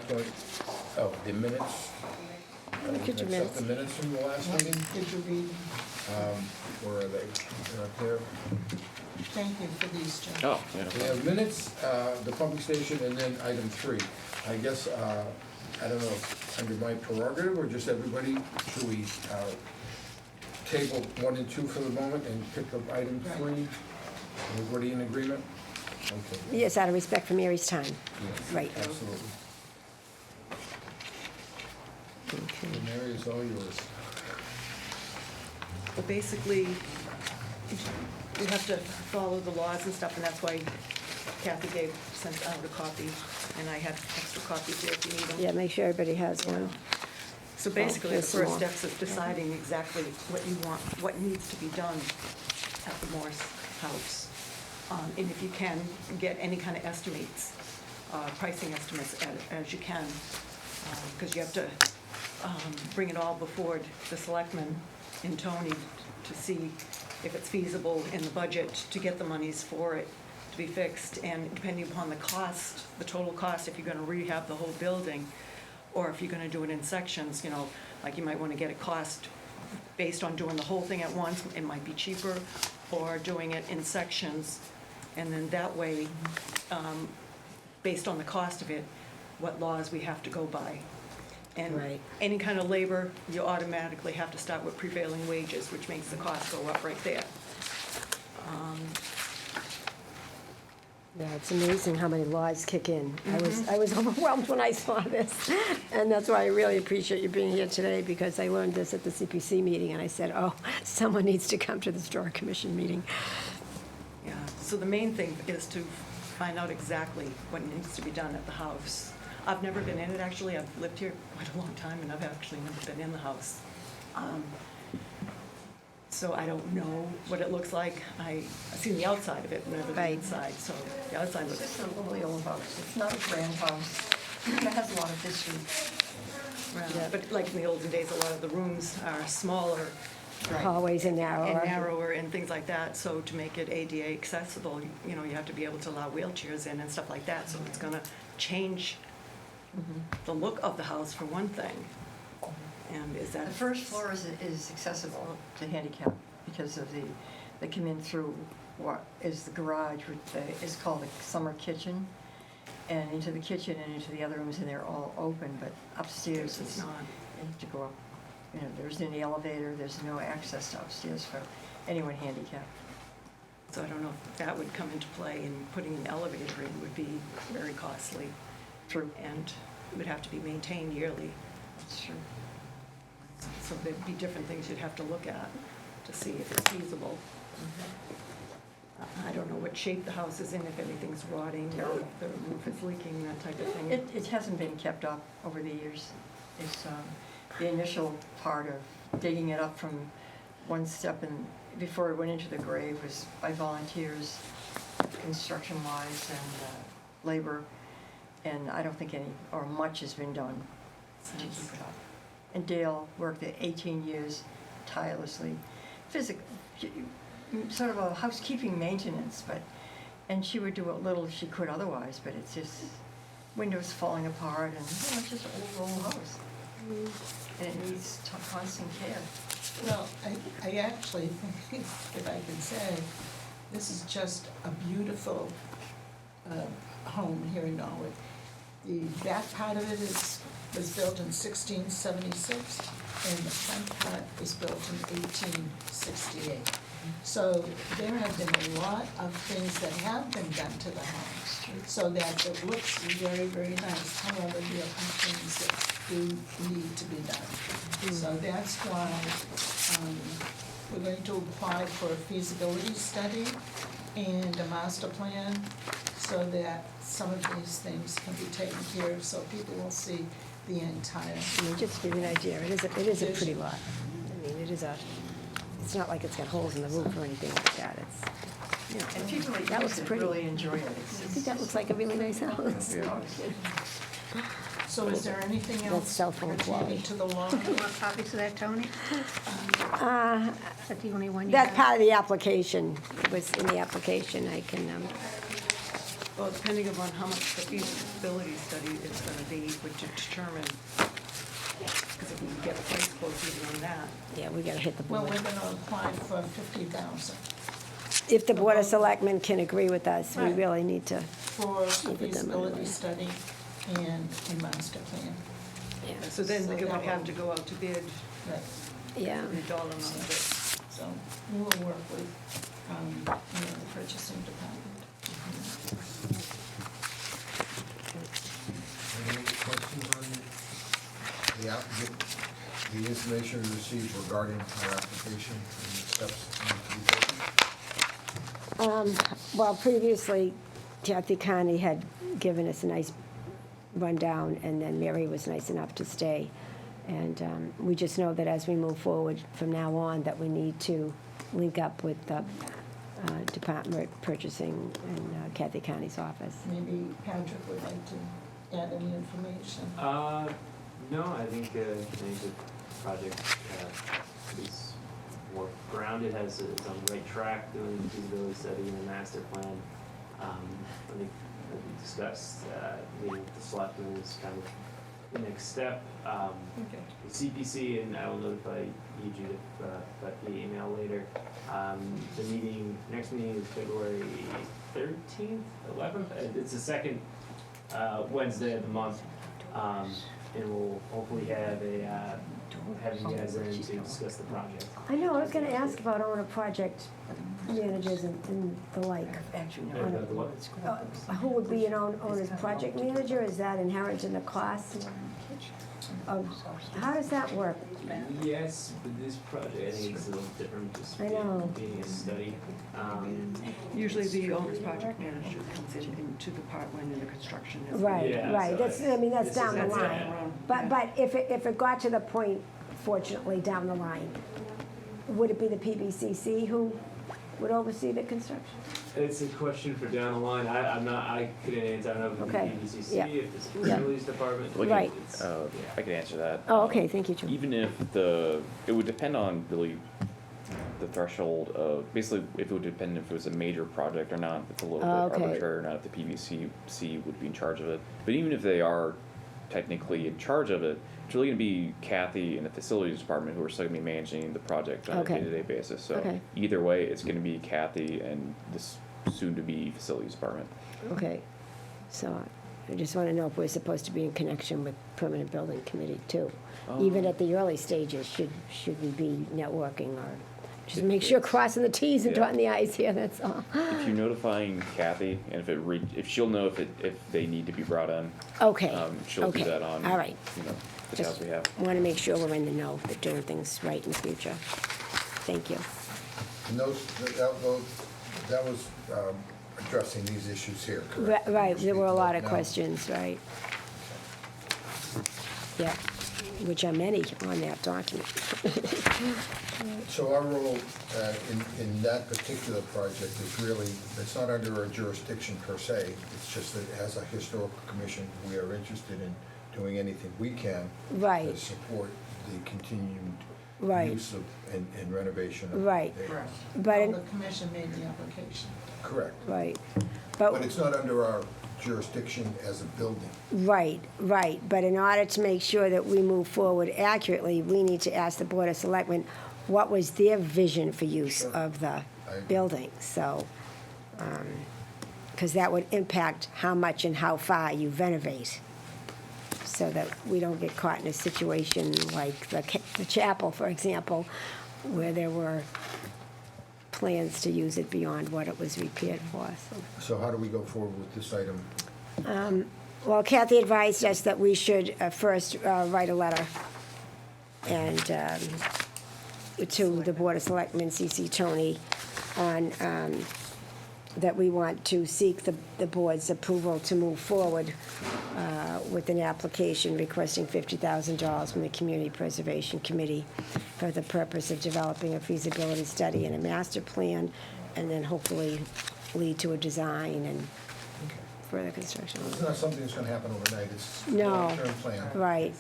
5 the minutes. Get your Accept minutes. the minutes from the last meeting. Did you read? Where are they? They're up there. Thank you for these, Jim. Oh, yeah. We have minutes, the pumping station, and then item 3. I guess, I don't know, under my prerogative, or just everybody, should we table 1 and 2 for the moment and pick up item 3? Everybody in agreement? Okay. Yes, out of respect for Mary's time. Yes, Right. absolutely. Okay. And Mary, it's all yours. Well, basically, we have to follow the laws and stuff, and that's why Kathy sent out a copy, and I had extra copies here if you need them. Yeah, make sure everybody has one. So basically, the there's some first more. steps is deciding exactly what you want, what needs to be done at the Morse house. And if you can, get any kind of estimates, pricing estimates as you can, because you have to bring it all before the selectmen and Tony to see if it's feasible in the budget to get the monies for it to be fixed. And depending upon the cost, the total cost, if you're gonna rehab the whole building, or if you're gonna do it in sections, you know, like you might wanna get a cost based on doing the whole thing at once, it might be cheaper, or doing it in sections, and then that way, based on the cost of it, what laws we have to go by. And Right. any kind of labor, you automatically have to start with prevailing wages, which makes the cost go up right there. Yeah, it's amazing how many laws kick in. I was overwhelmed when I saw this. And that's why I really appreciate you being here today, because I learned this at the CPC meeting, and I said, oh, someone needs to come to the Historic Commission meeting. Yeah, so the main thing is to find out exactly what needs to be done at the house. I've never been in it, actually. I've lived here quite a long time, and I've actually never been in the house. So I don't know what it looks like. I've seen the outside of it, never the Right. inside, so the outside It's looks, just a lovely old house. It's not a grand house. It has a lot of history. but like in the olden days, a lot of the rooms are smaller Hallways and and narrower. narrower and things like that, so to make it ADA accessible, you know, you have to be able to allow wheelchairs in and stuff like that, so it's gonna change the look of the house for one thing. And is that? The first floor is accessible to handicap because of they come in through what is the garage, which is called the summer kitchen, and into the kitchen and into the other rooms, and they're all open, but upstairs It's is, not. you have to go up. You know, there's an elevator, there's no access to upstairs for anyone handicapped. So I don't know if that would come into play, and putting an elevator in would be very costly. True. And would have to be maintained yearly. That's true. So there'd be different things you'd have to look at to see if it's feasible. I don't know what shape the house is in, if anything's rotting, or if the roof is leaking, that type of thing. It hasn't been kept up over the years. It's the initial part of digging it up from one step and before it went into the grave was by volunteers, construction-wise and labor. And I don't think any, or much has been done to keep it up. And Dale worked there 18 years tirelessly, sort of a housekeeping maintenance, and she would do what little she could otherwise, but it's just windows falling apart and, you know, it's just an old house. And it needs constant care. Well, I actually think, if I can say, this is just a beautiful home here in Norwood. The back part of it was built in 1676, and the front part was built in 1868. So there have been a lot of things that have been done to the house, so that it looks very, very nice. However, there are things that do need to be done. So that's why we're going to apply for a feasibility study and a master plan, so that some of these things can be taken care of, so people will see the entire. Just to give you an idea, it is a pretty lot. I mean, it's not like it's got holes in the roof or anything like that. It's, you know, And people that that looks use it pretty. really enjoy it. I think that looks like a really nice house. So is there anything That's else cell phone pertaining quality. to the law? You want copies of that, Tony? That's the only one you That have? part of the application was in the application. I can, Well, depending upon how much the feasibility study is gonna be, would determine, because if we can get a price quote even on that. Yeah, we gotta hit the Well, board. we're gonna apply for 50,000 If the Board of Selectmen can agree with us, we Right. really need to, for a With them feasibility anyway. study and a master plan. yeah, So then So it would that have will- to go out to bid, Right. yeah. the dollar amount of it. So we'll work with, the purchasing department. Any questions on the information we received regarding our application and the steps need to be taken? Well, previously Kathy Connie had given us a nice rundown, and then Mary was nice enough to stay. And we just know that as we move forward from now on, that we need to link up with the Department of Purchasing and Kathy Connie's office. Maybe Patrick would like to add any information. No, I think the project is more grounded, it's on the right track, doing the feasibility study and the master plan. I think as we discussed, meeting with the selectmen is kind of the next step. Okay. The CPC, and I will notify you, Judith, but the email later. The next meeting is February 13th, 11th, it's the second Wednesday of the month. And we'll hopefully have you guys in to discuss the project. I know, I was gonna ask about owner project managers and the like. Actually, Yeah, about the what? Who would be an owner's project manager? Is that inherent in the cost? How does that work? Yes, but this project, I think it's a little different, just I know. being a study. Usually the owner's project manager comes into the part when the construction is. Right, Yeah, right, so that's, I mean, that's this down the is- line. yeah. But if it got to the point, fortunately, down the line, would it be the PBCC who would oversee the construction? It's a question for down the line. I couldn't answer. I don't know if it's Okay, the PBCC, yeah. if it's the facilities department. We Right. I can answer that. Oh, okay, thank you, Jim. Even if it would depend on really the threshold of, basically, if it would depend if it was a major project or not. It's a little Oh, bit okay. arbitrary or not if the PVCC would be in charge of it. But even if they are technically in charge of it, it's really gonna be Kathy and the facilities department who are still gonna be managing the project on Okay. a day-to-day basis. So Okay. either way, it's gonna be Kathy and this soon-to-be facilities department. Okay, so I just want to know if we're supposed to be in connection with permanent building committee too. Even at the early stages, should we be networking or just make sure crossing the Ts and Yeah. dotting the Is here, that's all. If you're notifying Kathy, and if she'll know if they need to be brought in, Okay, she'll do okay, that on, all right. the Just jobs we have. want to make sure we're in the know, that doing things right in the future. Thank you. And that was addressing these issues here, correct? Right, there were a lot of Now- questions, right? Yeah, which are many on that document. So our role in that particular project is really, it's not under our jurisdiction per se, it's just that as a historical commission, we are interested in doing anything we can Right. to support the continued Right. use of and renovation of. Right. the- Correct. But, Well, in- the commission made the application. Correct. right, But it's not under our jurisdiction as a building. right, but in order to make sure that we move forward accurately, we need to ask the Board of Selectmen, what was their vision for use Sure. of the agree. building, so, because that would impact how much and how far you renovate, so that we don't get caught in a situation like the chapel, for example, where there were plans to use it beyond what it was repaired for, so. So how do we go forward with this item? Well, Kathy advised us that we should first write a letter and to the Board of Selectmen, CC Tony, on that we want to seek the board's approval to move forward with an application requesting $50,000 from the Community Preservation Committee for the purpose of developing a feasibility study and a master plan, and then hopefully lead to a design and further construction. It's not something that's gonna happen overnight, it's a No. long-term plan. Right,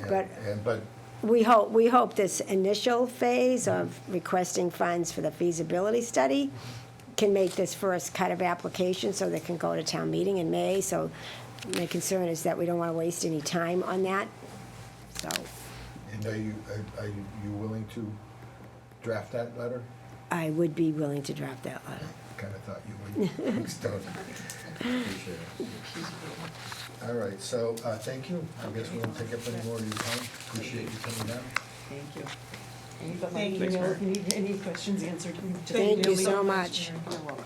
but But we hope this initial phase of requesting funds for the feasibility study can make this first cut of application so they can go to town meeting in May. So my concern is that we don't want to waste any time on that. So, And are you willing to draft that letter? I would be willing to draft that letter. Kind of thought you would. Thanks, Tony. Appreciate it. All right, so, thank you. I guess we won't take up any more of your time. Appreciate you coming down. Thank you. And you've got my Thank you. email if you need any questions answered. Thank you so much. You're welcome.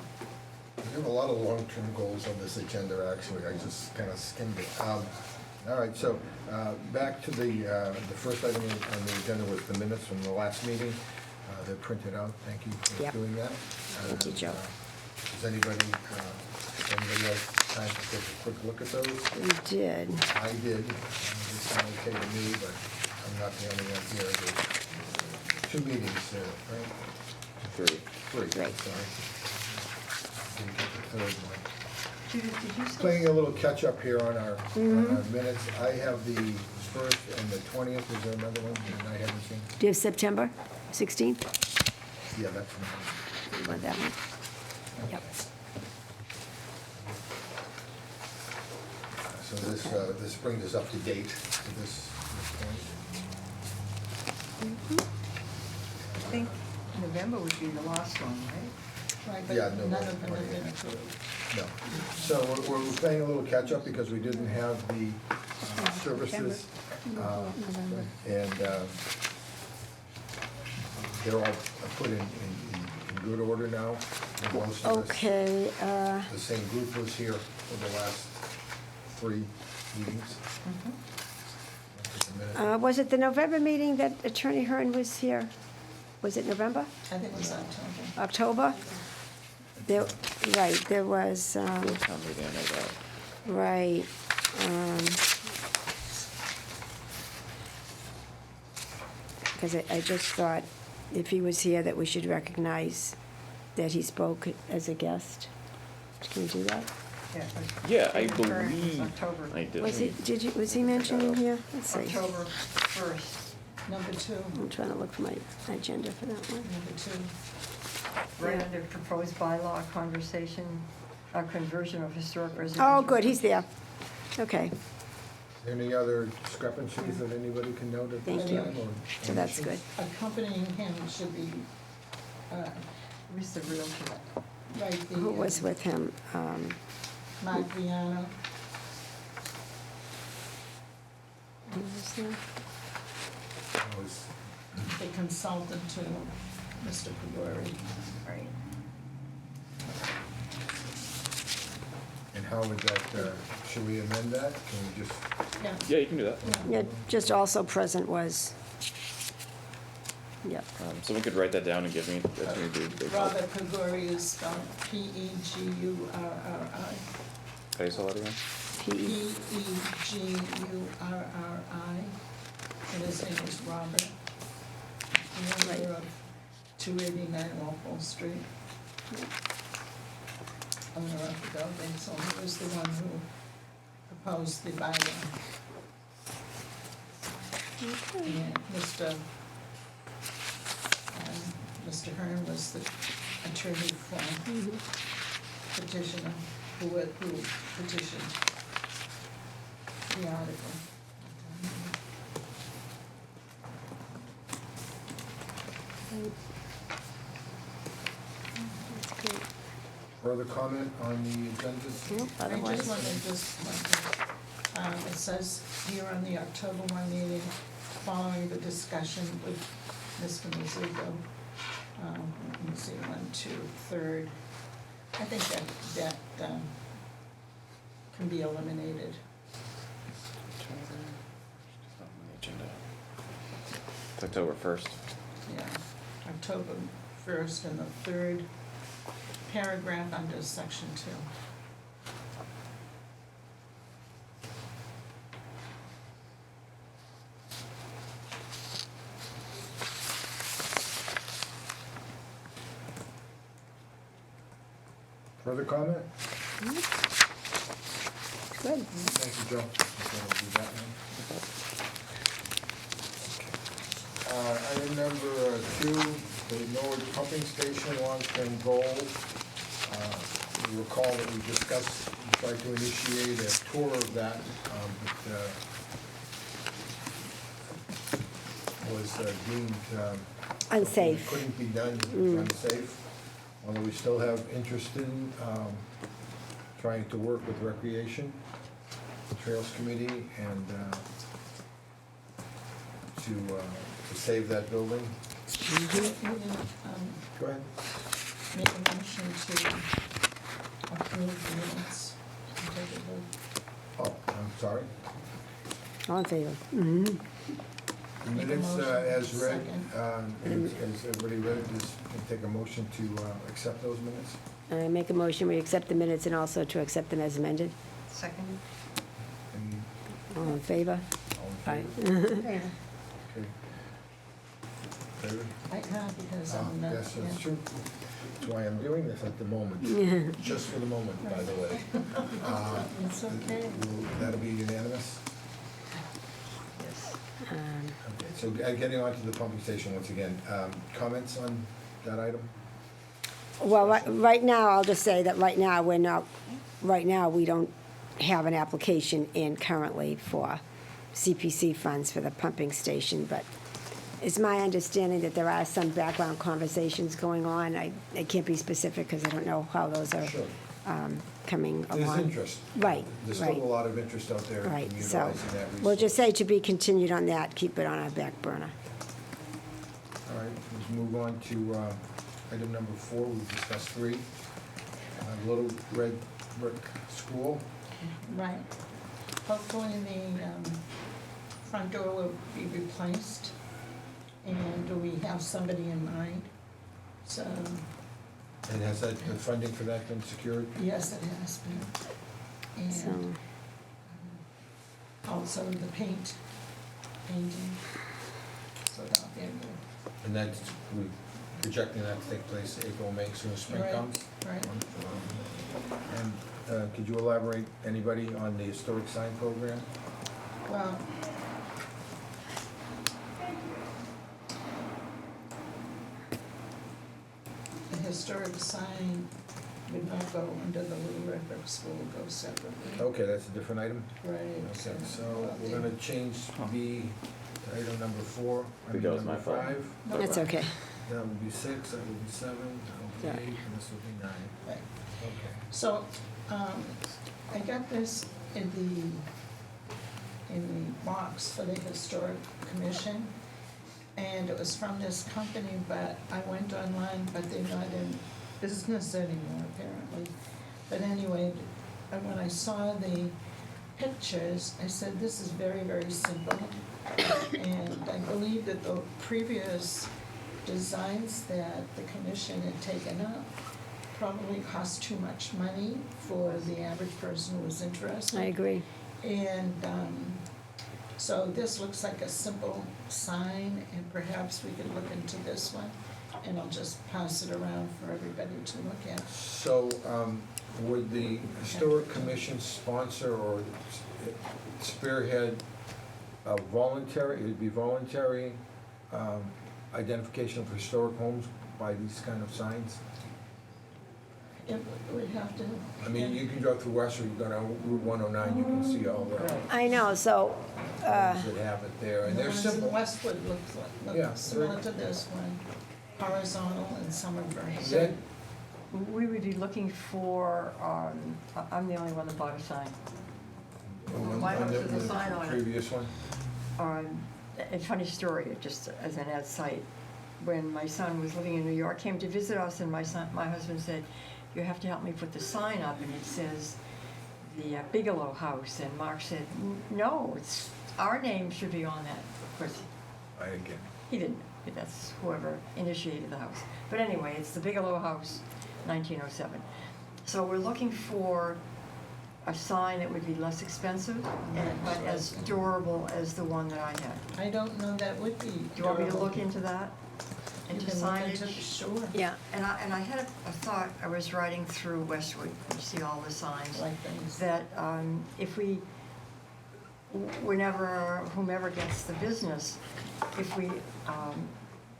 We have a lot of long-term goals on this agenda, actually. I just kind of skimmed it. All right, so, back to the first item on the agenda was the minutes from the last meeting. They're printed out. Thank you for Yep. doing that. Thank you, Joe. Does anybody have time to take a quick look at those? We did. I did. They sound okay to me, but I'm not the only one here. There's 2 meetings there, right? 3. 3, Right. sorry. Didn't get the 3rd one. Judith, did you say? Playing a little catch-up here on our minutes. I have the 1st and the 20th. Is there another one that I haven't seen? Do you have September 16th? Yeah, that's one. You want that one? Yep. So this brings us up to date to this point. I think November would be the last one, right? Right, but Yeah, no, none no, of them have been 28. approved. No. So we're playing a little catch-up because we didn't have the services. And they're all put in good order now. Most of us. Okay, The same group was here for the last 3 meetings. Just a minute. was it the November meeting that Attorney Hearn was here? Was it November? I think it was October. October? There, right, there was, Full town meeting, I know that. right. Because I just thought if he was here that we should recognize that he spoke as a guest. Can you do that? Yeah, it was- Yeah, I it was believe October. I did. Was he mentioned in here? Let's see. October 1st. Number 2, I'm trying to look for my agenda for that one. number 2. Right Yeah. under proposed bylaw conversation, conversion of historic residential. Oh, good, he's there. Okay, Any other discrepancies that anybody can note at this Thank you. time? Or so that's omissions? good. Accompanying him should be, Who's the realtor? right, the. Who was with him? Mark Viano. Who was there? It was- The consultant to Mr. Pagori. Right. And how would that, should we amend that? Can we just, Yeah. Yeah, you can do that. Yeah, just also present was, yep. Someone could write that down and give me. That's me, dude. They help. Robert Pagori is spelled Pegurri. How do you spell that again? P.E. Pegurri. And his name is Robert. The owner of 289 Walpole Street. Owner of the building, so he was the one who proposed the bylaw. And Mr. Hearn was the attorney for petitioner, who petitioned the article. That's great. further comment on the agenda? Nope, I otherwise, just wanted it says here on the October 1 meeting, following the discussion with Mr. Mizuko, let me see, 1, 2, 3rd. I think that can be eliminated. It's October 1st. Yeah, October 1st and the 3rd paragraph under section 2. Further comment? good. Thank you, Joe. Okay, we'll do that one. Item number 2, the Norwood Pumping Station long-term goal. You recall that we discussed, tried to initiate a tour of that, but was deemed Unsafe. couldn't be done, it was unsafe. Although we still have interest in trying to work with Recreation, the Trails Committee, and to save that building. You can, Go ahead. make a motion to approve the minutes and take a vote. Oh, I'm sorry. All in favor? The Make a minutes motion. as read, Second. as everybody read, just take a motion to accept those minutes. I make a motion, we accept the minutes and also to accept them as amended. Second? Any, All in favor? all in favor? Okay. David? I can't because I'm not, Yes, that's yeah. true. That's why I'm doing this at the moment, just for the moment, by the way. It's okay. That'll be unanimous? Yes. Okay, so getting on to the pumping station once again, comments on that item? Well, right now, I'll just say that right now, we don't have an application in currently for CPC funds for the pumping station, but it's my understanding that there are some background conversations going on. I can't be specific because I don't know how those are Sure. coming along. There's interest. Right, There's right. still a lot of interest out there in Right, utilizing so that resource. we'll just say to be continued on that, keep it on our back burner. All right, let's move on to item number 4, we've discussed 3. Little Red Brick School. Right. Hopefully the front door will be replaced, and we have somebody in mind. So, And has the funding for that been secured? yes, it has been. So, And also the painting. So that'll be good. And that's, we're projecting that to take place April, May, as soon as spring Right, comes? right. And could you elaborate, anybody, on the historic sign program? Well, the historic sign would not go under the Little Red Brick School, would go separately. Okay, that's a different item? Right. Okay, so we're gonna change B to item number 4. I think that was my fault. 5. that's okay. That would be 6, that would be 7, that would be 8, and this would be 9. Right. Okay. So, I got this in the box for the Historic Commission, and it was from this company, but I went online, but they're not in business anymore, apparently. But anyway, when I saw the pictures, I said, this is very, very simple. And I believe that the previous designs that the commission had taken up probably cost too much money for the average person who was interested. I agree. And so this looks like a simple sign, and perhaps we could look into this one, and I'll just pass it around for everybody to look at. So, would the Historic Commission sponsor or spearhead a voluntary, it'd be voluntary identification of historic homes by these kind of signs? It would have to. I mean, you can go through Westwood, you go down Route 109, you can see all the I know, so, homes that have it there, and The they're ones in simple. Westwood Yeah, look similar to this one, horizontal and some are vertical. That, We would be looking for, I'm the only one that bought a sign. My house has a sign on it. Previous one? A funny story, just as an ad site. When my son was living in New York, came to visit us, and my husband said, "You have to help me put the sign up," and it says the Bigelow House, and Mark said, "No, it's our name should be on that." Of course, I didn't get it. he didn't. That's whoever initiated the house. But anyway, it's the Bigelow House, 1907. So we're looking for a sign that would be less expensive, but as durable as the one that I had. I don't know, that would be. Do you want me to durable. look into that? You Into can look into- signage? Sure, yeah, And I had a thought, I was riding through Westwood, you see all the signs, like things. that if we, whomever gets the business, if we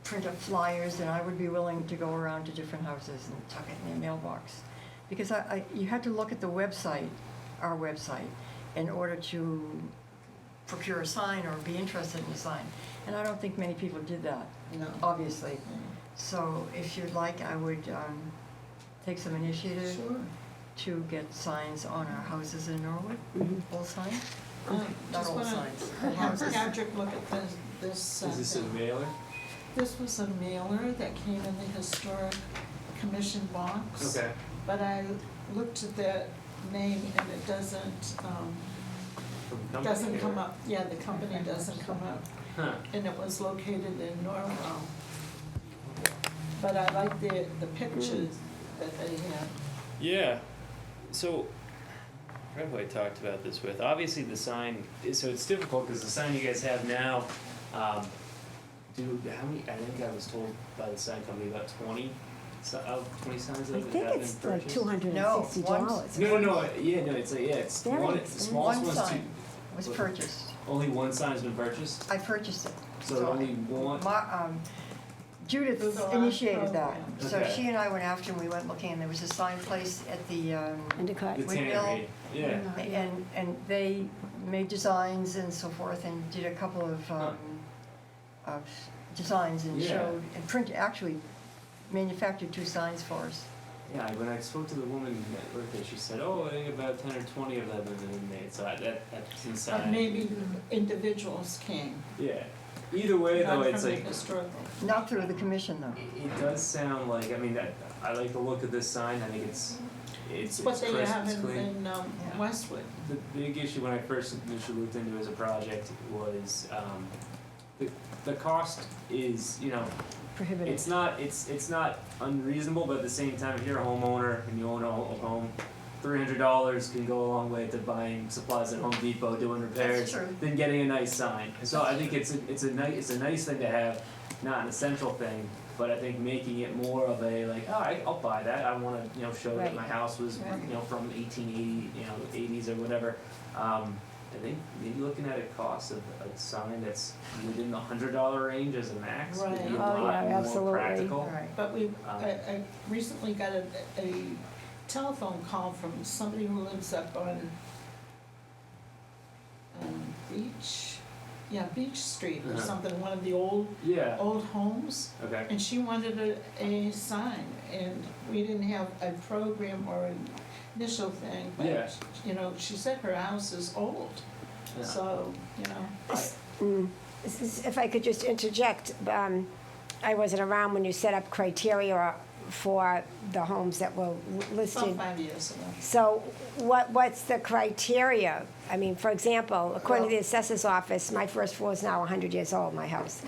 print up flyers, then I would be willing to go around to different houses and tuck it in their mailbox. Because you had to look at the website, our website, in order to procure a sign or be interested in a sign. And I don't think many people did that, No. obviously. So if you'd like, I would take some initiative Sure. to get signs on our houses in Norwood, old signs, not Just old wanna signs. have houses. Patrick look at this. Is this a thing. mailer? This was a mailer that came in the historic commission box. Okay. But I looked at that name and it doesn't, From the company doesn't come or- up, yeah, the company doesn't come up. Huh. And it was located in Norwell. But I like the pictures that they have. Yeah, so, I forgot who I talked about this with, obviously the sign, so it's difficult, cause the sign you guys have now, how many, I think I was told by the sign company about 20 signs I that have think been it's like purchased? $260. No, yeah, no, it's Very one, expensive. the smallest One one's two, sign was purchased. only one sign's been purchased, I purchased it. so only one, Judith Through the last initiated that. program. So Okay. she and I went after and we went looking and there was a sign place at the, Endicott. the Windmill. tannery, yeah. and they made designs and so forth and did a couple of designs and Yeah. showed, and actually manufactured 2 signs for us. Yeah, when I spoke to the woman that worked there, she said, "Oh, I think about 10 or 20 of them have been made." So that's insane. But maybe individuals came, Yeah. Either way, though, not it's from the like historical. Not through the commission though. it does sound like. I mean, I like the look of this sign. I think it's It's what they crisp, have it's clean. in Westwood. The big issue when I first initially looked into it as a project was the cost is, you know, Prohibitive. it's not unreasonable, but at the same time, if you're a homeowner and you own a home, $300 can go a long way to buying supplies at Home Depot, doing repairs, true. than getting a nice sign. So I think it's a nice thing to have, not an essential thing, but I think making it more of a like, I'll buy that. I want to, you know, show that Right. my house was, Right. you know, from 1880, you know, 80s or whatever. I think maybe looking at a cost of a sign that's within the $100 range as a max would be a Right. lot Oh, yeah, more absolutely. practical. All right. But I recently got a telephone call from somebody who lives up on Beach Street or Uh-huh. something, one of the old Yeah. homes. Okay. And she wanted a sign, and we didn't have a program or an initial thing, Yeah. but, you know, she said her house is old, Yeah. so, you know. If I could just interject, I wasn't around when you set up criteria for the homes that were About listed. 5 years ago. So what's the criteria? I mean, for example, according to the assessor's office, my first floor is now 100 years old, my house,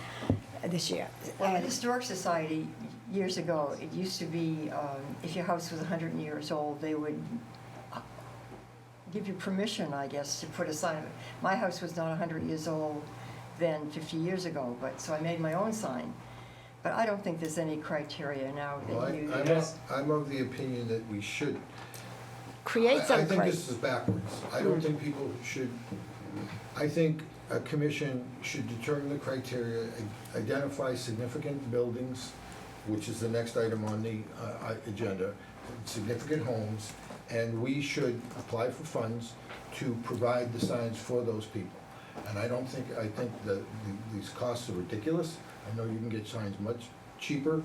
this year. Well, the And- Historic Society, years ago, it used to be, if your house was 100 years old, they would give you permission, I guess, to put a sign. My house was not 100 years old then, 50 years ago, but, so I made my own sign. But I don't think there's any criteria now Well, that you. I'm of the opinion that we should. Create some I think criteria. this is backwards. I don't think people should, I think a commission should determine the criteria, identify significant buildings, which is the next item on the agenda, significant homes, and we should apply for funds to provide the signs for those people. And I think that these costs are ridiculous. I know you can get signs much cheaper.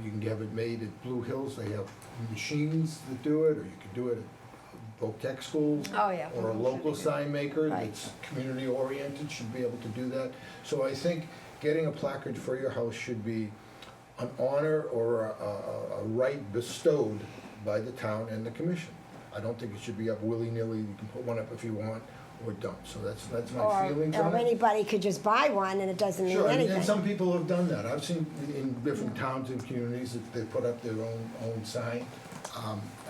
You can have it made at Blue Hills, they have machines that do it, or you can do it at Voc Tech schools. Oh, yeah. Or a local sign maker Right. that's community oriented should be able to do that. So I think getting a placard for your house should be an honor or a right bestowed by the town and the commission. I don't think it should be up willy-nilly, you can put one up if you want, or don't, so that's my feelings on Or it. anybody could just buy one and it doesn't mean Sure, and anything. some people have done that, I've seen in different towns and communities that they put up their own sign.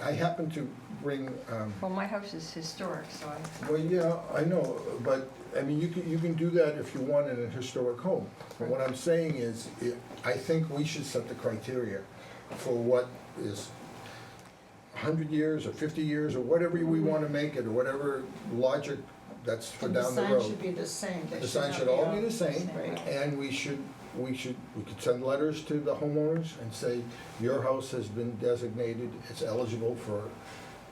I happen to bring, Well, my house is historic, so I. well, yeah, I know, but, I mean, you can do that if you want in a historic home. But what I'm saying is, I think we should set the criteria for what is 100 years or 50 years or whatever we want to make it, or whatever logic that's for And the down the sign road. should be the same. They The sign not should be all be the same, Right. and we should we could send letters to the homeowners and say, your house has been designated, it's eligible for,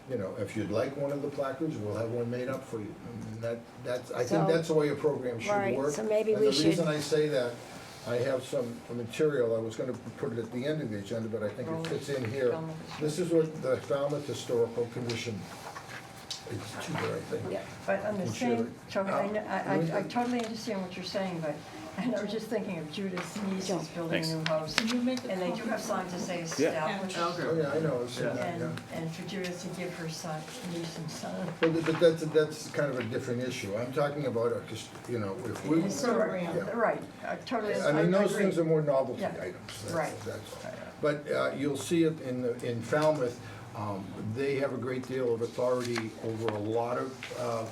you know, if you'd like one of the placards, we'll have one made up for you. And I think So- that's the way a program should Right, work. so maybe And we the should- reason I say that, I have some material, I was gonna put it at the end of the agenda, but I think it fits in here. This is what the Falmouth Historical Commission, it's two there, I think. Yeah. But on the Can share same it. token, I Uh, totally understand what you're saying, but I was just thinking of Judith's niece who's building a Thanks. new house. Can you make a And they do copy? have signs that say Yeah. established. Oh, yeah, I know, I've seen that, yeah. And for Judith to give her son, niece and son. But that's kind of a different issue. I'm talking about, you know, if we, Program. yeah. Right, I totally, I mean, those agree. things are more novelty Yeah. items, Right. that's all. But you'll see it in Falmouth, they have a great deal of authority over a lot of,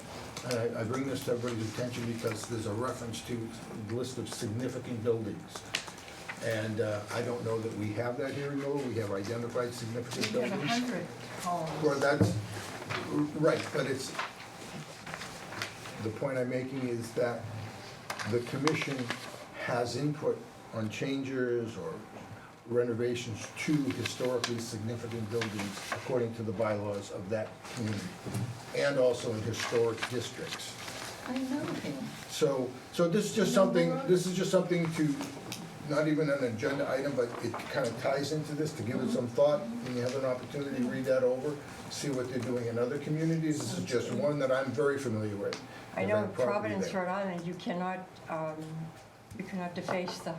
and I bring this to everybody's attention because there's a reference to the list of significant buildings. And I don't know that we have that here in Millville, we have identified significant We have buildings. 100 homes. Well, that's, right, but it's, the point I'm making is that the commission has input on changes or renovations to historically significant buildings according to the bylaws of that community, and also in historic districts. I know him. So this is just something to, not even an agenda item, but it kind of ties into this, to give it some thought, and you have an opportunity to read that over, see what they're doing in other communities. This is just one that I'm very familiar with. I I've know had property Providence, there. Rhode Island, you cannot deface the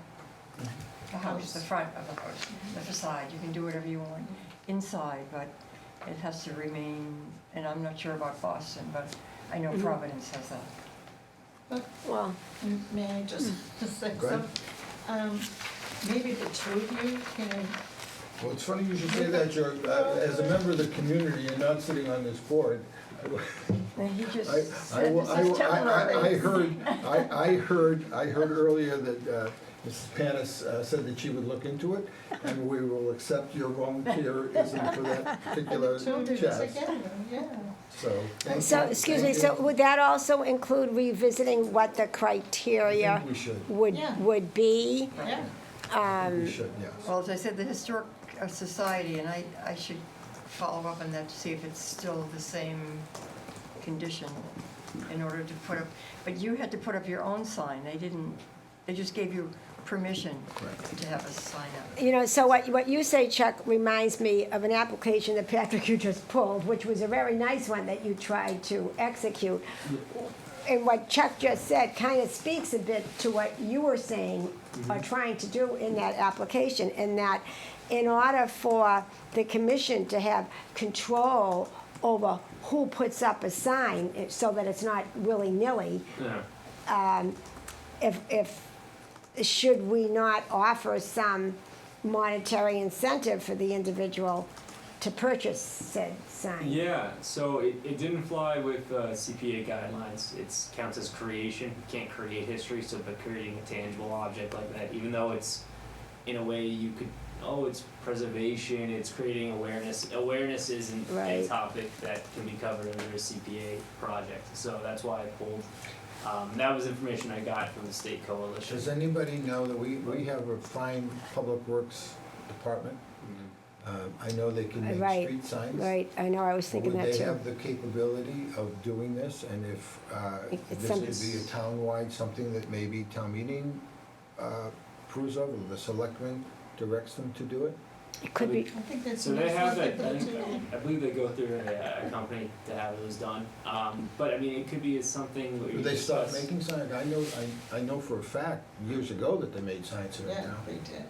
house, the front of the house, the facade. You can do whatever you want inside, but it has to remain, and I'm not sure about Boston, but I know Providence has that. Well, May I just say Go ahead. something? Maybe the two of you can, Well, it's funny you should say that, you're, as a member of the community, you're not sitting on this board. And he just I said this is temporary. I heard earlier that Mrs. Panis said that she would look into it, and we will accept your volunteerism for that particular two of you task. together, yeah. So, thank so, you. excuse me, Thank so would that also include revisiting what the you. I criteria think we should, Yeah. would be? Yeah. we should, yes. Well, as I said, the Historic Society, and I should follow up on that to see if it's still the same condition in order to put up, but you had to put up your own sign. They just gave you permission Right. to have a sign up. You know, so what you say, Chuck, reminds me of an application that Patrick, you just pulled, which was a very nice one that you tried to execute. And what Chuck just said kind of speaks a bit to what you were saying or trying to do in that application, in that in order for the commission to have control over who puts up a sign, so that it's not willy-nilly, should we not offer some monetary incentive for the individual to purchase said sign? Yeah, so it didn't fly with CPA guidelines. It counts as creation. You can't create history, so by creating a tangible object like that, even though it's, in a way, you could, it's preservation, it's creating awareness. Awareness isn't a Right. topic that can be covered under a CPA project, so that's why I pulled. That was information I got from the state coalition. Does anybody know that we have a fine public works department? I know they can make Right, street signs. Right, I know, I was thinking that Would they too. have the capability of doing this, and if It's this some- would be a townwide, something that maybe town meeting approves of, or the selectmen directs them to do it? It could be, I think that's. So they have that, that's it. I believe they go through a company to have those done. But I mean, it could be something that we Did they stop discuss. making signs? I know for a fact, years ago, that they made signs here in Yeah, town. they did.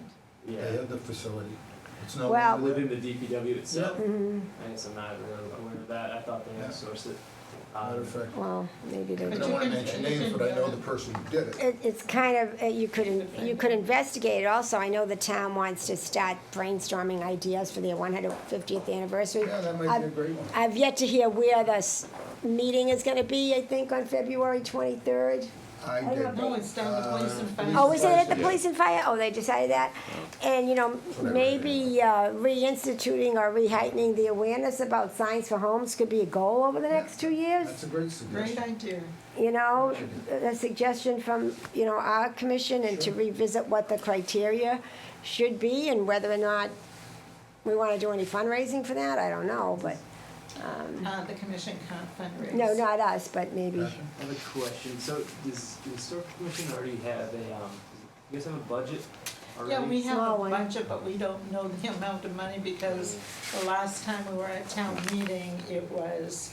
They Yeah, have the facility. It's no Well- longer there. within the DPW itself. mhm, I guess I'm not really aware of that. I thought they Yeah. outsourced it. Matter of fact, well, maybe they I But do. don't wanna you can- mention you names, can, but I know the person who did it. It's kind of, you could investigate it also. I know the town wants to start brainstorming ideas for their 150th anniversary. Yeah, that might be a I've- great one. I've yet to hear where this meeting is gonna be, I think on February 23rd. I don't know did. if No, it's down to police and fire. Oh, is it at the Yeah. police and fire? Oh, they decided that? And, you know, Whatever. maybe reinstituting or reheightening the awareness about signs for homes could be a goal over the next 2 years. That's a great Great suggestion. idea. You know, a suggestion from, you know, our commission and to revisit what the criteria should be and whether or not we want to do any fundraising for that, I don't know, but, The commission can't fundraise. no, not us, but maybe. I have a question. So does the historical commission already have a, you guys have a budget already? Yeah, we have Small a one. budget, but we don't know the amount of money because the last time we were at town meeting, it was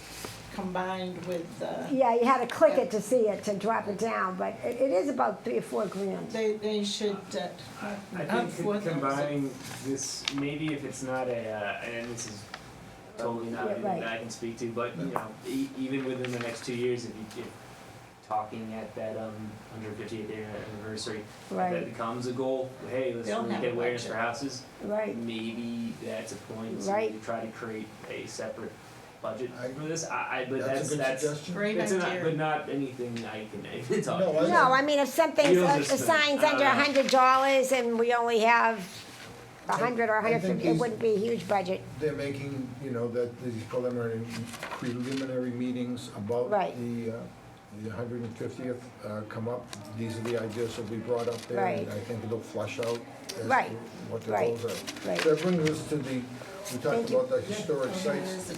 combined with Yeah, you had to click it to see it, to drop it down, but it is about 3 or 4 grand. they should, I up think for combining this, maybe if it's not a, and this is totally not Yeah, anything right. that I can speak to, but you know, even within the next 2 years, if talking at that 150th anniversary, if Right. that becomes a goal. Hey, let's They'll really have get a awareness budget. for houses. Right, Maybe that's a point to Right. try to create a separate budget I- for this. But That's a good that's suggestion. great it's not, idea. but not anything I can talk. No, about. no, I mean, if something's, Wheels a are spinning. sign's under $100 and we only have I- 100 or I think 150, it these- wouldn't be a huge budget. They're making, you know, that these preliminary meetings about Right. the 150th come up. These are the ideas that we brought up there. Right. And I think it'll flush out as Right. to what the Right. goals are. Right. That brings us to we Thank talked you. about the historic sites.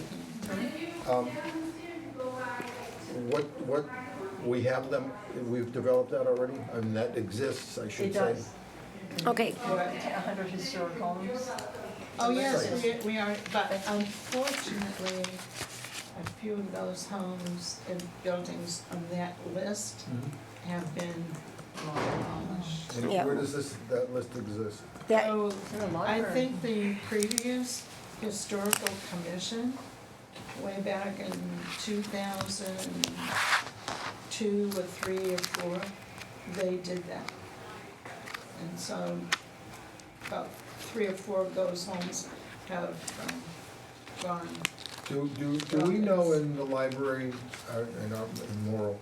What, we have them, we've developed that already? I mean, that exists, I should It say. does. Okay, 100 historic homes. Oh, yes, we are, but unfortunately, a few of those homes and buildings on that list Mhm. have been demolished. And Yeah. where does that list exist? that, So, It's in the I library. think the previous historical commission, way back in 2002 or 3 or 4, they did that. And so, about 3 or 4 of those homes have gone. Do we know in the library, in Morrill,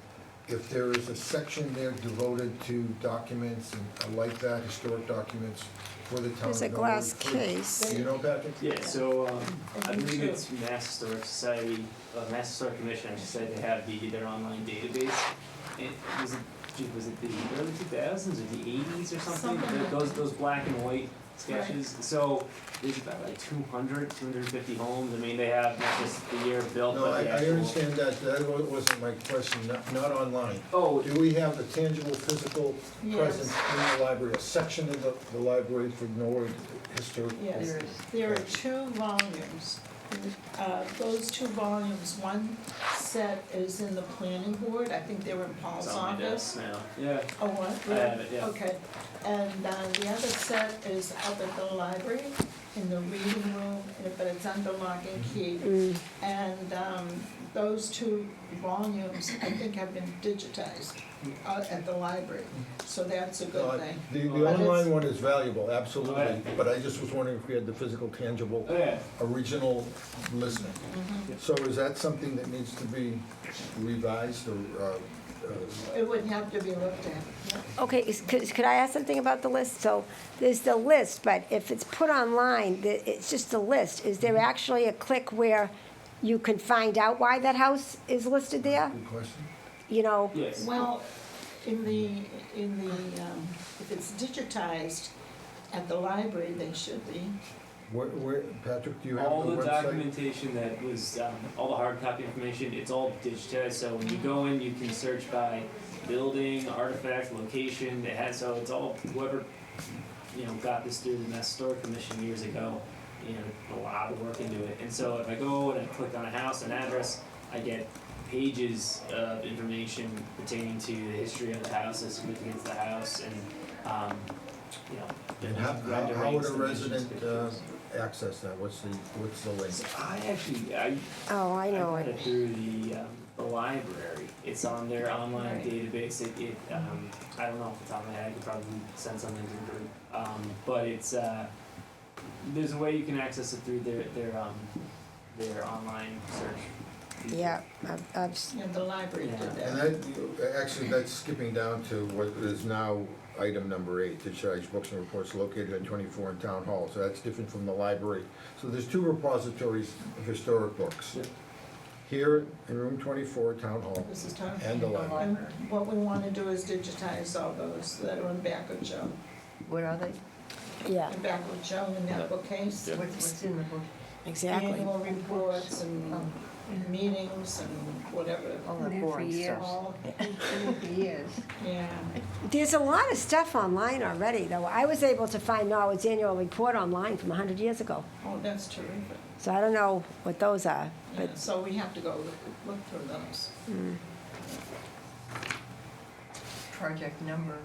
if there is a section there devoted to documents and like that, historic documents for the town there's a of glass Norwood? case. Do you know, Patrick? Yeah, so I And believe you it's Mass Historic Society, Mass Historic Commission, I should say, they have their online database. Was it the early 2000s or the 80s or something? Something like Those black and white sketches. So there's about like 250 homes. I mean, they have not just the year built, No, but I the actual. understand that, wasn't my question, not online. Oh, Do we have the tangible, physical presence Yes, in the library, a section of the library for Norwood Historic? yes. There is. There are 2 volumes. Those 2 volumes, one set is in the planning board, I think they were in Paul's it's on my office. desk now. Yeah. Oh, what? I have it, yeah. Okay, and the other set is up at the library, in the reading room, but it's under lock and key. Mm, And those 2 volumes, I think, have been digitized at the library, so that's a No, good thing. The But it's- online one is valuable, absolutely, Right. but I just was wondering if we had the physical, tangible, Oh, yeah. original listing. Mhm. So is that something that needs to be revised or, It would have to be looked at, yeah. Okay, could I ask something about the list? So there's the list, but if it's put online, it's just a list. Is there actually a click where you can find out why that house is listed there? good question? You know, Yes. Well, in the, if it's digitized at the library, they should be. Where, Patrick, do you have All the the website? documentation that was, all the hard copy information, it's all digitized, so when you go in, you can search by building, artifact, location, it has, so it's all, whoever, got this through the Mass Historic Commission years ago, a lot of work into it, and so if I go and I click on a house, an address, I get pages of information pertaining to the history of the house, the significance of the house, and, And how would renderings, a dimensions, resident pictures. access that? What's the link? So I oh, I know I got it. it through the library. It's on their online Right. database. I don't know off the top of my head. I could probably send something to the group. But it's there's a way you can access it through their online search. future. Yeah, Yeah, the library did And that. actually, that's skipping down to what is now item number 8, digitized books and reports located at 24 in Town Hall. So that's different from the library. So there's 2 repositories of historic books. Yep. Here in room 24, Town Hall, This is time. and the library. And what we want to do is digitize all those that are in back of Joe. What are they? yeah, In back of Joe in that bookcase. Yeah. What's in the book? exactly. Annual reports and meetings and whatever. All the There for boring years. stuff. All, For years. yeah. There's a lot of stuff online already, though. I was able to find Norwood's annual report online from 100 years ago. Oh, that's terrific. So I don't know what those are, Yeah, but so we have to go look through those. Project number.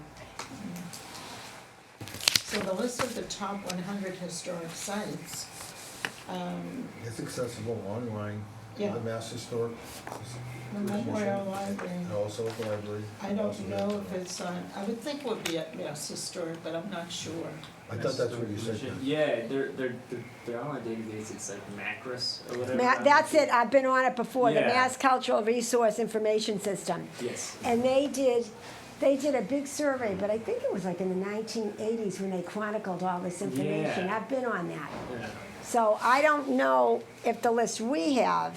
So the list of the top 100 historic sites, It's accessible online, Yeah. the Mass Historic, the Memorial Library. and also at the library. I don't know if it's on, I would think it would be at Mass Historic, but I'm not sure. I thought that's what you said. Yeah, they're on a database, it's like Macros or whatever. That's it. I've been on it before, the Yeah. Mass Cultural Resource Information System. Yes. And they did a big survey, but I think it was like in the 1980s when they chronicled all this information. Yeah. I've been on that. Yeah. So I don't know if the list we have,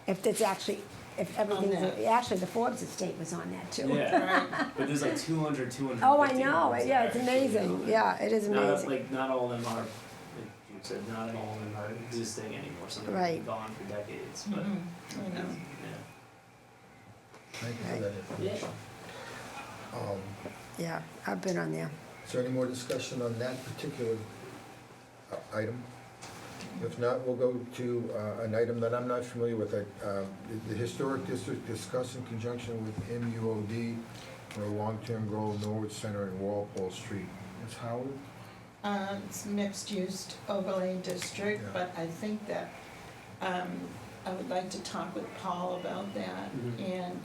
if it's actually, if everything's, that. actually the Forbes estate was on that too. Yeah, but there's like 200. Oh, I know, yeah, it's amazing, yeah, it is Not, amazing. like, not all of them are, like you said, not all of them are existing anymore, some of them Right. have been gone for decades, but, Mhm, I know. yeah. Thank you for that information. Yeah, I've been on there. Is there any more discussion on that particular item? If not, we'll go to an item that I'm not familiar with. The Historic District discuss in conjunction with MUOD for a long-term goal of Norwood Center and Walpole Street. Ms. Howard? It's mixed-use overlay district, Yeah. but I think that, I would like to talk with Paul about that and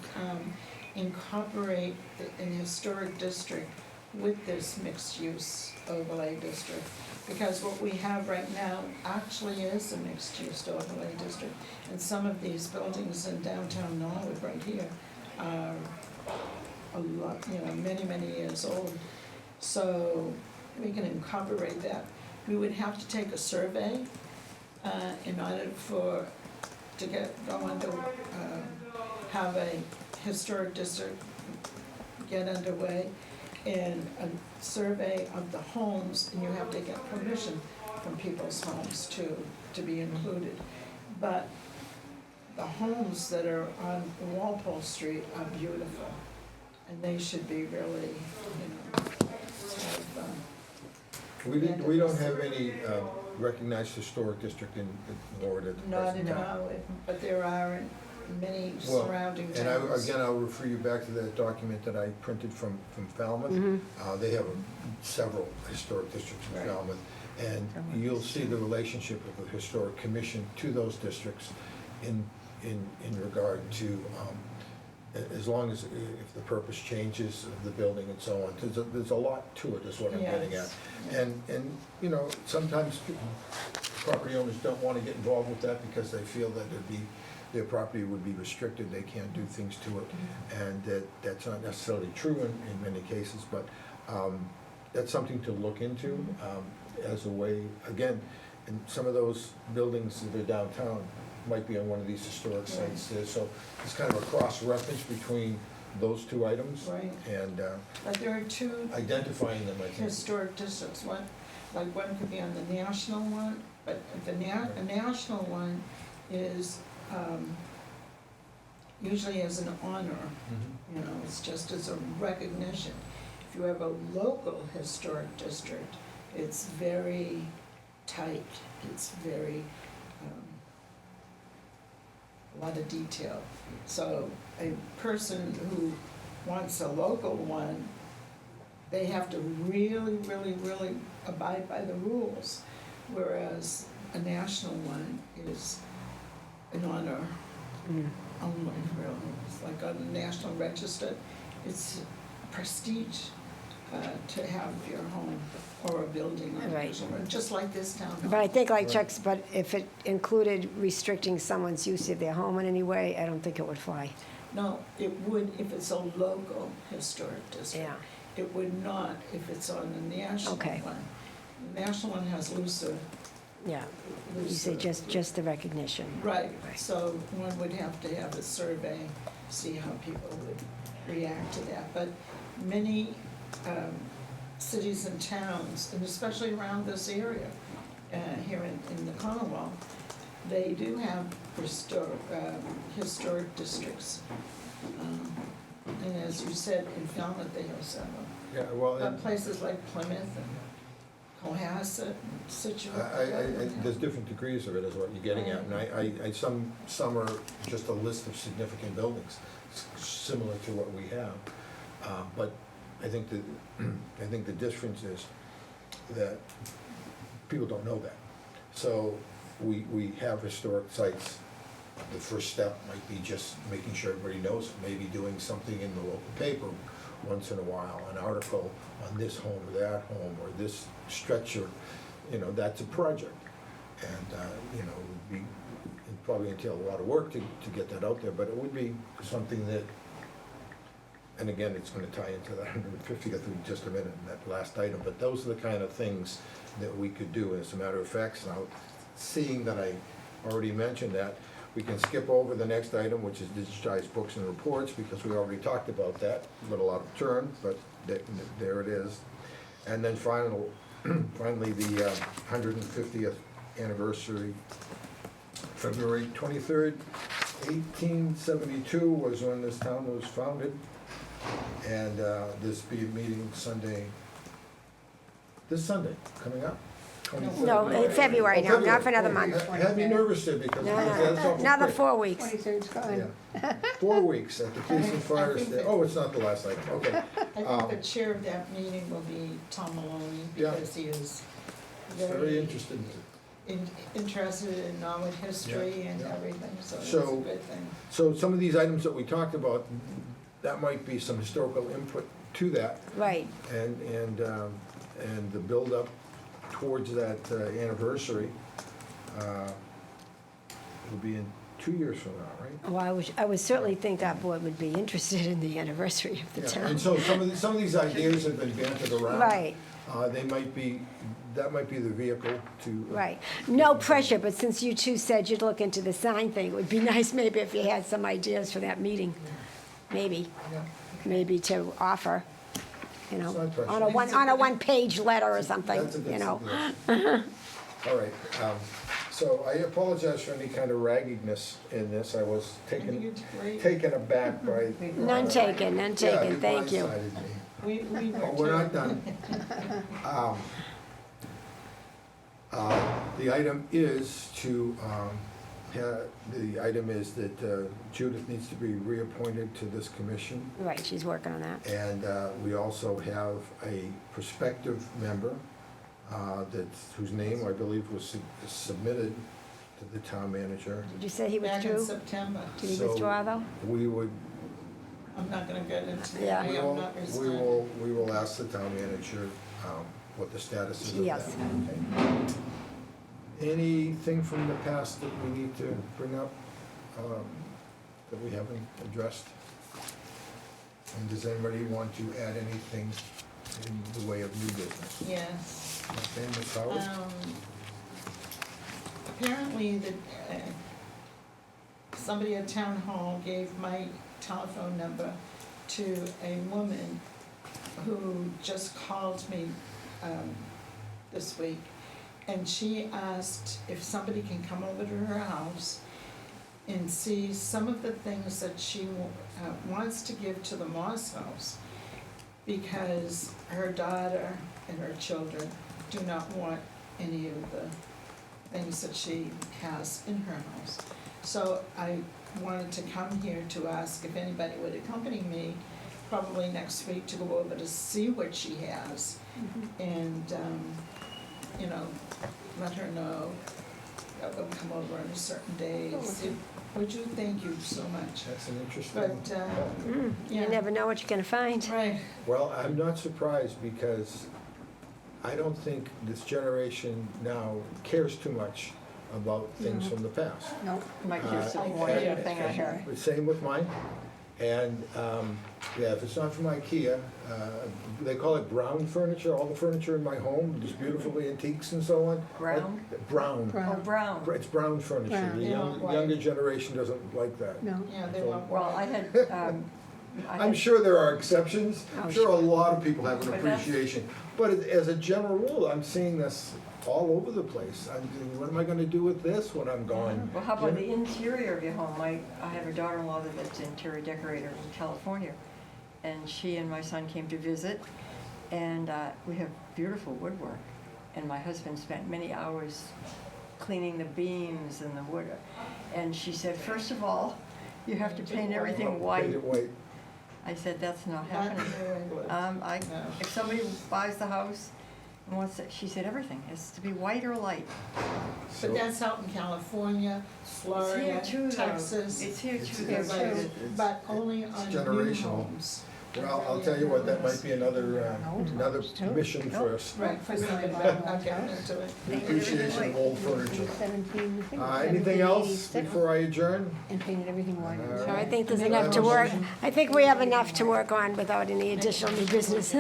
incorporate an historic district with this mixed-use overlay district. Because what we have right now actually is a mixed-use overlay district. And some of these buildings in downtown Norwood right here are a lot, many, many years old. So we can incorporate that. We would have to take a survey in order to go into, have a historic district get underway, and a survey of the homes, and you have to get permission from people's homes to be included. But the homes that are on Walpole Street are beautiful, and they should be really, sort of, We don't have any recognized historic district in Norwood at the not present time. but there are in many Well, surrounding And I, towns. again, I'll refer you back to that document that I printed from Falmouth. They have several historic districts in Right. Falmouth. And you'll see the relationship of the Historic Commission to those districts in regard to, as long as, if the purpose changes of the building and so on. There's a lot to it, is what I'm getting at. Yes. And, sometimes property owners don't want to get involved with that because they feel that their property would be restricted, they can't do things to it. And that's not necessarily true in many cases, but that's something to look into as a way, again, and some of those buildings that are downtown might be on one of these historic sites there. So it's kind of a cross-reference between those two items. Right. And But there are two identifying them, I think. historic districts, one could be on the national one, but the national one is, usually as an honor, it's just as a recognition. If you have a local historic district, it's very tight, it's very, a lot of detail. So a person who wants a local one, they have to really, really, really abide by the rules, whereas a national one is an honor only, really. It's like on the National Register, it's prestige. to have your home or a building on Right. national road, just like this town hall. But I think like Chuck's, but if it included restricting someone's use of their home in any way, I don't think it would fly. No, it would if it's a local historic district. Yeah. It would not if it's on the national Okay. one. The national one has looser, Yeah, you say just the recognition. right, so one would have to have a survey, see how people would react to that. But many cities and towns, and especially around this area, here in the Commonwealth, they do have historic districts. And as you said, in Falmouth, they have several. Yeah, well, But places like Plymouth and Cohasset and Situate. there's different degrees of it, is what you're getting at, and some are just a list of significant buildings, similar to what we have. But I think the difference is that people don't know that. So we have historic sites. The first step might be just making sure everybody knows, maybe doing something in the local paper once in a while, an article on this home or that home or this stretcher, that's a project. And, it would be, it'd probably entail a lot of work to get that out there, but it would be something that, and again, it's gonna tie into that 150th in just a minute, in that last item, but those are the kind of things that we could do. As a matter of fact, now, seeing that I already mentioned that, we can skip over the next item, which is digitized books and reports, because we already talked about that, a little out of turn, but there it is. And then finally, the 150th anniversary, February 23rd, 1872 was when this town was founded. And this be a meeting this Sunday, coming up. 23rd. No, in February now, not for another month. Had me nervous there because No, that's no, awful another quick. 4 weeks. 23rd's gone. Yeah. 4 weeks at the Police and Fire Station. Oh, it's not the last item, okay. I think the chair of that meeting will be Tom Maloney, Yeah. because he is Very very interested. interested in Norwood history and Yeah. everything, so it's a So- good thing. So some of these items that we talked about, that might be some historical input to that, Right, and the build-up towards that anniversary will be in 2 years from now, right? well, I would certainly think that board would be interested in the anniversary of the Yeah, town. and so some of these ideas have been bantered around. Right, That might be the vehicle to. right. No pressure, but since you two said you'd look into the sign thing, it would be nice maybe if you had some ideas for that meeting. Maybe to offer, It's not pressure. on a one-page letter or something, That's a good you know. suggestion. All right, so I apologize for any kind of raggedness in this. I was I think taken it's great. aback by. None taken, none taken, thank you. Yeah, blindsided me. We were But we're too. not done. The item is that Judith needs to be reappointed to this commission. Right, she's working on that. And we also have a prospective member whose name I believe was submitted to the town manager. Did you say he Back in withdrew? September. Did he So withdraw, though? We would, I'm not gonna get into Yeah. that, I we am will, not we responding. will, we will ask the town manager what the status is of that. Yes. Okay. Anything from the past that we need to bring up that we haven't addressed? And does anybody want to add anything in the way of new business? Yes. Okay, Ms. Howard? Apparently, somebody at town hall gave my telephone number to a woman who just called me this week, and she asked if somebody can come over to her house and see some of the things that she wants to give to the Moss House, because her daughter and her children do not want any of the things that she has in her house. So I wanted to come here to ask if anybody would accompany me, probably next week, to go over to see what she has, and, let her know have them come over on a certain day. Oh, okay. Would you, thank you so much. That's an interesting. But, You yeah, never know what you're gonna find. right, Well, I'm not surprised because I don't think this generation now cares too much about things from the past. No, my kids Uh, don't want yeah. anything I have. The same with mine. And, yeah, if it's not from IKEA, they call it brown furniture, all the furniture in my home is beautifully antiques and so on. Brown? Brown. Oh, brown. It's brown furniture. Brown. The They don't like- younger generation doesn't like that. No. yeah, they So- want. Well, I had, I'm sure there are exceptions. Oh, I'm sure a lot of people have an But that's- appreciation. But as a general rule, I'm seeing this all over the place. I'm thinking, what am I gonna do with this when I'm gone? Well, how about the interior of your home? I have a daughter-in-law that's an interior decorator in California, and she and my son came to visit, and we have beautiful woodwork. And my husband spent many hours cleaning the beams and the wood. And she said, first of all, you have to paint everything white. Paint it white. I said, that's not Not happening. doing- No. If somebody buys the house and wants it, she said, everything has to be white or light. So- But that's out in California, Florida, It's here too, though. Texas. It's here It's- too. it's- though. it's- But only on new generational. homes. Well, I'll tell you what, that might be another mission for us. Right, for something about not getting into it. The appreciation of old furniture. 17, I think Anything else 1786, before I adjourn? and painted everything white. All So I right. think there's Make enough a to work, motion. I think we have enough to work on without any additional new business.